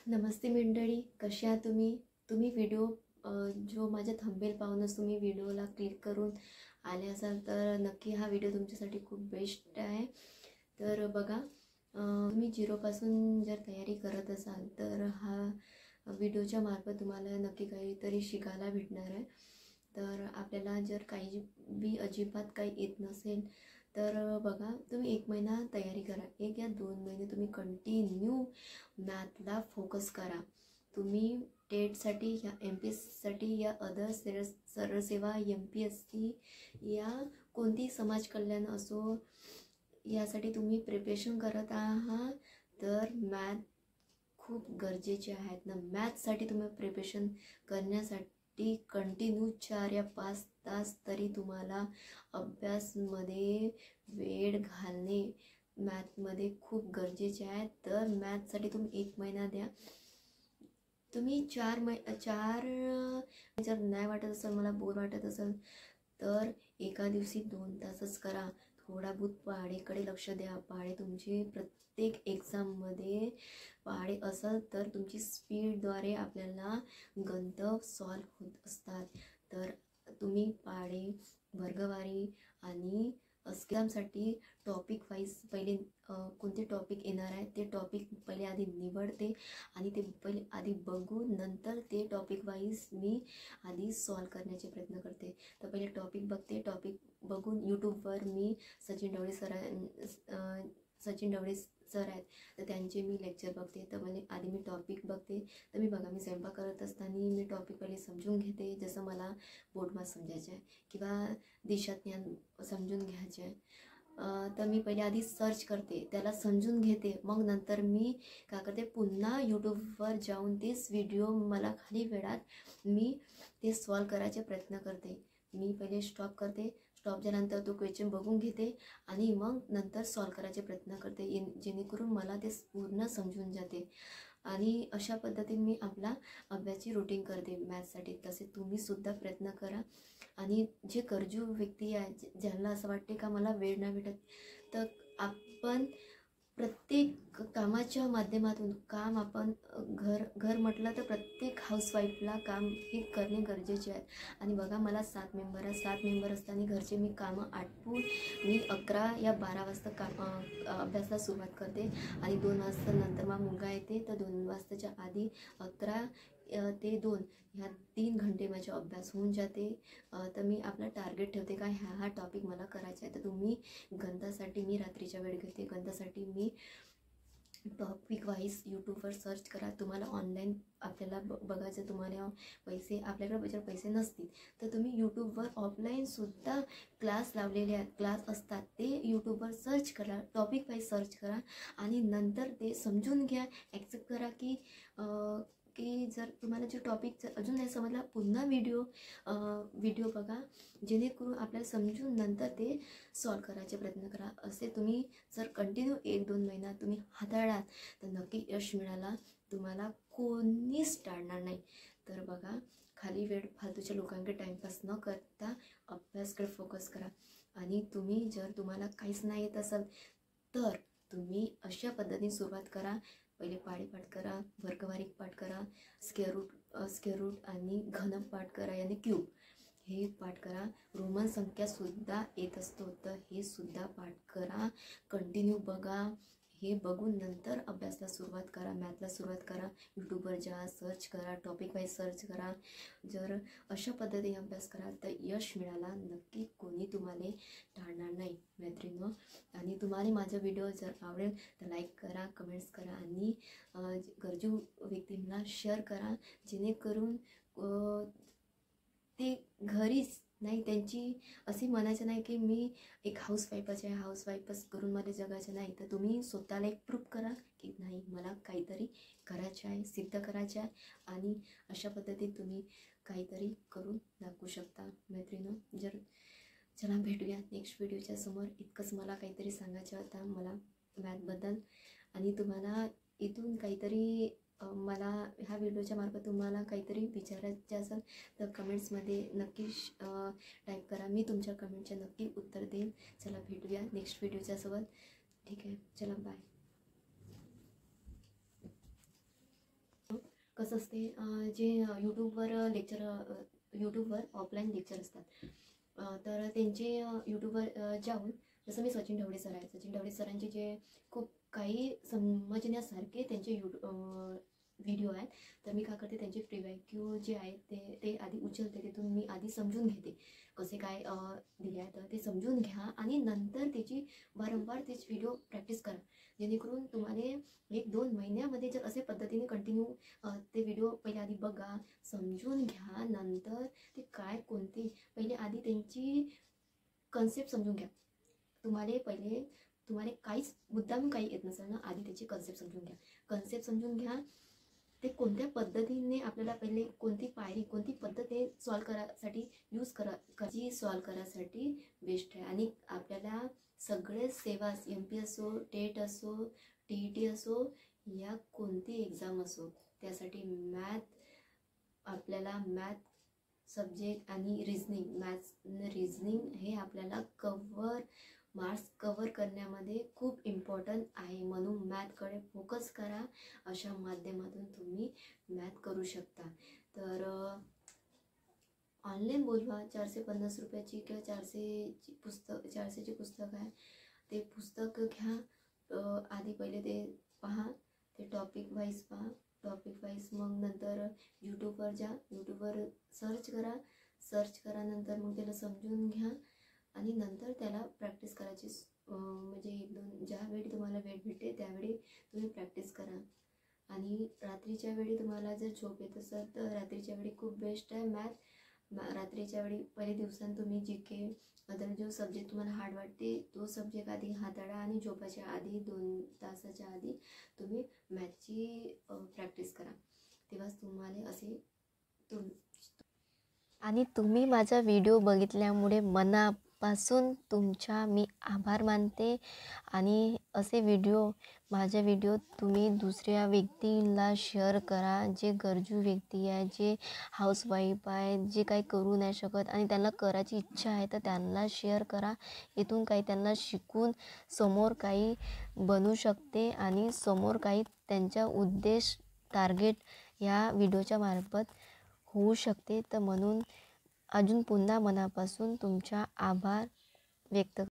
नमस्ते मंडळी, कसे आहात तुम्ही व्हिडिओ जो माझ्या थंबनेल पाहूनच तुम्ही व्हिडिओला क्लिक करून आले असाल तर नक्की हा व्हिडिओ तुमच्यासाठी खूप बेस्ट आहे। तर बघा, तुम्ही झिरोपासून जर तयारी करत असाल तर हा व्हिडिओच्या मार्फत तुम्हाला नक्की काहीतरी शिकायला भेटणार आहे। तर आपल्याला जर काही बी अजिबात काही येत नसेल तर बघा, तुम्ही 1 महिना तयारी करा। 1 या 2 महिने तुम्ही कंटिन्यू मॅथला फोकस करा। तुम्ही टेटसाठी या MPSCसाठी या अदर सरळ सेवा MPSC या कोणती समाज कल्याण असो यासाठी तुम्ही प्रिपरेशन करत आहात तर मॅथ खूप गरजेचे आहेत ना। मॅथसाठी तुम्ही प्रिपरेशन करण्यासाठी कंटिन्यू 4 या 5 तास तरी तुम्हाला अभ्यासमध्ये वेळ घालणे मॅथमध्ये खूप गरजेचे आहे। तर मॅथसाठी तुम्ही 1 महिना द्या। तुम्ही 4 जर नाही वाटत असेल, मला बोर वाटत असेल तर एका दिवशी 2 तासच करा। थोडा बहुत पहाडेकडे लक्ष द्या। पहाडे तुमची प्रत्येक एक्झाममध्ये पहाडे असेल तर तुमची स्पीडद्वारे आपल्याला गणितं सॉल्व होत असतात। तर तुम्ही पहाडे, वर्गवारी आणि एक्झामसाठी टॉपिक वाईज पहिले कोणते टॉपिक येणार आहे ते टॉपिक पहिले आधी निवडते आणि ते पहिले आधी बघून नंतर ते टॉपिक वाईज मी आधी सॉल्व करण्याचे प्रयत्न करते। तर पहिले टॉपिक बघते, टॉपिक बघून यूट्यूबवर मी सचिन ढवळे सर आहेत तर त्यांचे मी लेक्चर बघते। तर म्हणजे आधी मी टॉपिक बघते। तर मी बघा, मी स्वयंपाक करत असताना मी टॉपिक पहिले समजून घेते, जसं मला बोर्ड मार्क्स समजायचे आहे किंवा दिशाज्ञान समजून घ्यायचे आहे। तर मी पहिले आधी सर्च करते, त्याला समजून घेते, मग नंतर मी काय करते, पुन्हा यूट्यूबवर जाऊन तेच व्हिडिओ मला खाली वेळात मी ते सॉल्व करायचे प्रयत्न करते। मी पहिले स्टॉप करते, स्टॉप झाल्यानंतर तो क्वेश्चन बघून घेते आणि मग नंतर सॉल्व करायचे प्रयत्न करते, जेणेकरून मला ते पूर्ण समजून जाते। आणि अशा पद्धतीने मी आपला अभ्यासाची रूटीन करते मॅथ्ससाठी। तसे तुम्ही सुद्धा प्रयत्न करा। आणि जे गरजू व्यक्ती आहे, ज्यांना असं वाटते का मला वेळ नाही भेटत, तर आपण प्रत्येक कामाच्या माध्यमातून काम आपण घर म्हटलं तर प्रत्येक हाऊसवाईफला काम हे करणे गरजेचे आहे। आणि बघा, मला 7 मेंबर आहे। 7 मेंबर असताना घरचे मी कामं आटपून मी 11 या 12 वाजता अभ्यासाला सुरुवात करते आणि 2 वाजता नंतर मग मुलगा येते, तर 2 वाजताच्या आधी 11 ते 2 ह्या 3 घंटे माझा अभ्यास होऊन जाते। तर मी आपला टार्गेट ठेवते का हा टॉपिक मला करायचा आहे। तर तुम्ही गणितासाठी मी रात्रीच्या वेळ घेते। गणितासाठी मी टॉपिक वाईज यूट्यूबवर सर्च करा। तुम्हाला ऑनलाईन आपल्याला बघायचं, तुम्हाला आपल्याकडे जर पैसे नसतील तर तुम्ही यूट्यूबवर ऑफलाईनसुद्धा क्लास लावलेले आहेत, क्लास असतात, ते यूट्यूबवर सर्च करा, टॉपिक वाईज सर्च करा आणि नंतर ते समजून घ्या, ॲक्सेप्ट करा की जर तुम्हाला जे टॉपिक जर अजून नाही समजला, पुन्हा व्हिडिओ बघा, जेणेकरून आपल्याला समजून नंतर ते सॉल्व करायचे प्रयत्न करा। असे तुम्ही जर कंटिन्यू 1-2 महिना तुम्ही हाताळाल तर नक्की यश मिळाला, तुम्हाला कोणीच टाळणार नाही। तर बघा, खाली वेळ फालतूच्या लोकांकडे टाईमपास न करता अभ्यासकडे फोकस करा। आणि तुम्हाला काहीच नाही येत असेल तर तुम्ही अशा पद्धतीने सुरुवात करा। पहिले पाढे पाठ करा, वर्गवारी पाठ करा, स्क्वेअर रूट आणि घन पाठ करा, यानी क्यूब हे पाठ करा। रोमन संख्यासुद्धा येत असतो तर हे सुद्धा पाठ करा। कंटिन्यू बघा, हे बघून नंतर अभ्यासाला सुरुवात करा, मॅथला सुरुवात करा। यूट्यूबवर जा, सर्च करा, टॉपिक वाईज सर्च करा। जर अशा पद्धतीने अभ्यास कराल तर यश मिळाला नक्की कोणी तुम्हाला टाळणार नाही मैत्रिणींनो। आणि तुम्हाला माझा व्हिडिओ जर आवडेल तर लाईक करा, कमेंट्स करा आणि गरजू व्यक्तींना शेअर करा, जेणेकरून ते घरीच नाही, त्यांची असे म्हणायचं नाही की मी एक हाऊसवाईफच आहे, हाऊसवाईफच करून मला जगायचं नाही। तर तुम्ही स्वतःला एक प्रूफ करा की नाही, मला काहीतरी करायचं आहे, सिद्ध करायचं आहे आणि अशा पद्धतीने तुम्ही काहीतरी करून दाखवू शकता मैत्रिणींनो। चला भेटूया नेक्स्ट व्हिडिओच्या समोर। इतकंच मला काहीतरी सांगायचं होतं मला मॅथबद्दल। आणि तुम्हाला इथून काहीतरी मला ह्या व्हिडिओच्या मार्फत तुम्हाला काहीतरी विचारायचं असेल तर कमेंट्समध्ये नक्की टाईप करा, मी तुमच्या कमेंटचे नक्की उत्तर देईन। चला भेटूया नेक्स्ट व्हिडिओच्या सोबत, ठीक आहे, चला बाय। कसं असते, जे यूट्यूबवर ऑफलाईन लेक्चर असतात, तर त्यांचे यूट्यूबवर जाऊन, जसं मी सचिन ढवळे सर आहे, सचिन ढवळे सरांचे जे खूप काही समजण्यासारखे त्यांचे व्हिडिओ आहेत. तर मी काय करते, त्यांचे प्रिव्ह्यू जे आहेत ते आधी उचलते, तिथून मी आधी समजून घेते कसे काय दिले आहे, तर ते समजून घ्या आणि नंतर त्याची वारंवार तेच व्हिडिओ प्रॅक्टिस करा, जेणेकरून तुम्हाला 1-2 महिन्यामध्ये जर असे पद्धतीने कंटिन्यू ते व्हिडिओ पहिले आधी बघा, समजून घ्या, नंतर ते काय कोणते पहिले आधी त्यांची कन्सेप्ट समजून घ्या. तुम्हाला काहीच मुद्दाम काही येत नसेल ना, आधी त्याची कन्सेप्ट समजून घ्या. कन्सेप्ट समजून घ्या, ते कोणत्या पद्धतीने आपल्याला पहिले कोणती पायरी, कोणती पद्धत हे सॉल्व करायसाठी कशी सॉल्व करायसाठी बेस्ट आहे. आणि आपल्याला सगळे सेवा, MP असो, टेट असो, TET असो, या कोणती एक्झाम असो, त्यासाठी आपल्याला मॅथ सब्जेक्ट आणि रिझनिंग हे आपल्याला मार्क्स कव्हर करण्यामध्ये खूप इम्पॉर्टंट आहे. म्हणून मॅथकडे फोकस करा. अशा माध्यमातून तुम्ही मॅथ करू शकता. तर ऑनलाईन बोलवा, 450 रुपयाची किंवा 400ची पुस्तक आहे, ते पुस्तक घ्या. आधी पहिले ते पहा, ते टॉपिक वाईज पहा, टॉपिक वाईज मग नंतर यूट्यूबवर जा, यूट्यूबवर सर्च करा, नंतर मग त्याला समजून घ्या आणि नंतर त्याला प्रॅक्टिस करायची. म्हणजे 1-2 ज्यावेळी तुम्हाला वेळ भेटते त्यावेळी तुम्ही प्रॅक्टिस करा. आणि रात्रीच्या वेळी तुम्हाला जर झोप येत असेल तर रात्रीच्या वेळी खूप बेस्ट आहे मॅथ. रात्रीच्या वेळी पहिले दिवसांत तुम्ही GK अदर जो सब्जेक्ट तुम्हाला हार्ड वाटते तो सब्जेक्ट आधी हाताळा आणि झोपायच्या आधी 2 तासाच्या आधी तुम्ही मॅथची प्रॅक्टिस करा. तेव्हाच तुम्हाला असे आणि तुम्ही माझा व्हिडिओ बघितल्यामुळे मनापासून तुमचा मी आभार मानते. आणि असे माझे व्हिडिओ तुम्ही दुसऱ्या व्यक्तीला शेअर करा, जे गरजू व्यक्ती आहे, जे हाऊसवाईफ आहे, जे काही करू नाही शकत आणि त्यांना करायची इच्छा आहे, तर त्यांना शेअर करा. इथून काही त्यांना शिकून समोर काही बनू शकते आणि समोर काही त्यांचा उद्देश, टार्गेट या व्हिडिओच्या मार्फत होऊ शकते. तर म्हणून अजून पुन्हा मनापासून तुमचा आभार व्यक्त